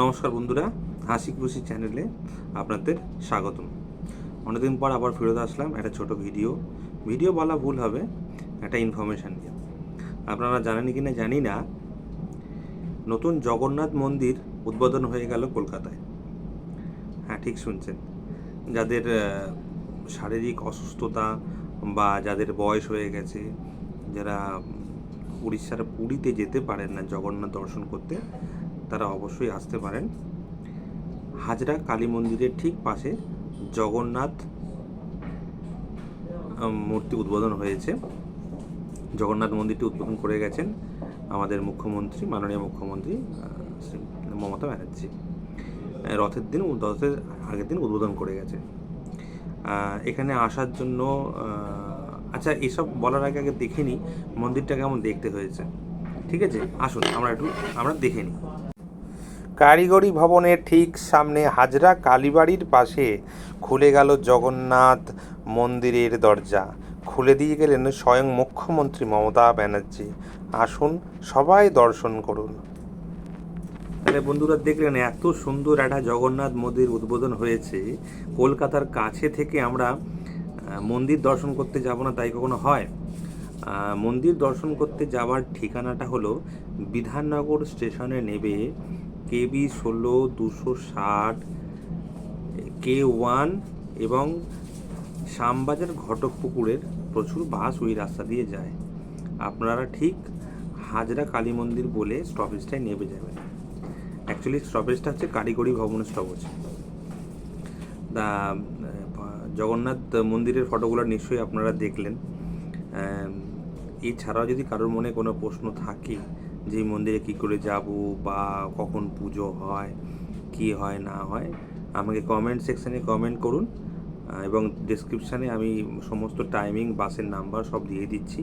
নমস্কার বন্ধুরা, হাসি খুশি চ্যানেলে আপনাদের স্বাগতম। অনেকদিন পর আবার ফেরত আসলাম একটা ছোট ভিডিও বলা ভুল হবে, একটা ইনফরমেশান নিয়ে। আপনারা জানেন কি না জানি না, নতুন জগন্নাথ মন্দির উদ্বোধন হয়ে গেল কলকাতায়। হ্যাঁ, ঠিক শুনছেন। যাদের শারীরিক অসুস্থতা বা যাদের বয়স হয়ে গেছে, যারা উড়িষ্যার পুরীতে যেতে পারেন না জগন্নাথ দর্শন করতে, তারা অবশ্যই আসতে পারেন। হাজরা কালী মন্দিরের ঠিক পাশে জগন্নাথ মূর্তি উদ্বোধন হয়েছে। জগন্নাথ মন্দিরটি উদ্বোধন করে গেছেন আমাদের মুখ্যমন্ত্রী, মাননীয় মুখ্যমন্ত্রী শ্রী মমতা ব্যানার্জি। রথের আগের দিন উদ্বোধন করে গেছে। এখানে আসার জন্য আচ্ছা, এসব বলার আগে দেখে নিই মন্দিরটা কেমন দেখতে হয়েছে। ঠিক আছে, আসুন আমরা দেখে নিই। কারিগরি ভবনের ঠিক সামনে হাজরা কালীবাড়ির পাশে খুলে গেল জগন্নাথ মন্দিরের দরজা। খুলে দিয়ে গেলেন স্বয়ং মুখ্যমন্ত্রী মমতা ব্যানার্জি। আসুন সবাই দর্শন করুন। তাহলে বন্ধুরা, দেখলেন এত সুন্দর একটা জগন্নাথ মন্দির উদ্বোধন হয়েছে। কলকাতার কাছে থেকে আমরা মন্দির দর্শন করতে যাব না তাই কখনো হয়? মন্দির দর্শন করতে যাওয়ার ঠিকানাটা হলো বিধাননগর স্টেশনে নেবে KB 16-260 K1 এবং শ্যামবাজার ঘটকপুকুরের প্রচুর বাস ওই রাস্তা দিয়ে যায়। আপনারা ঠিক হাজরা কালী মন্দির বলে স্টপেজটায় নেমে যাবেন। অ্যাকচুয়ালি স্টপেজটা হচ্ছে কারিগরি ভবন স্টপেজ। জগন্নাথ মন্দিরের ফটোগুলো নিশ্চয়ই আপনারা দেখলেন। এছাড়াও যদি কারোর মনে কোনো প্রশ্ন থাকে যে মন্দিরে কী করে যাব বা কখন পুজো হয়, কি হয় না হয়, আমাকে কমেন্ট সেকশানে কমেন্ট করুন এবং ডেসক্রিপশানে আমি সমস্ত টাইমিং, বাসের নাম্বার সব দিয়ে দিচ্ছি।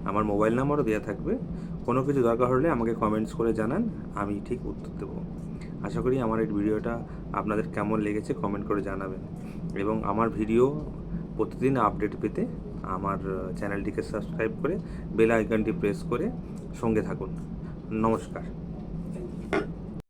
আমার মোবাইল নাম্বারও দেওয়া থাকবে। কোনো কিছু দরকার হলে আমাকে কমেন্টস করে জানান, আমি ঠিক উত্তর দেবো। আশা করি আমার এই ভিডিওটা আপনাদের কেমন লেগেছে কমেন্ট করে জানাবেন এবং আমার ভিডিও প্রতিদিন আপডেট পেতে আমার চ্যানেলটিকে সাবস্ক্রাইব করে বেল আইকনটি প্রেস করে সঙ্গে থাকুন। নমস্কার।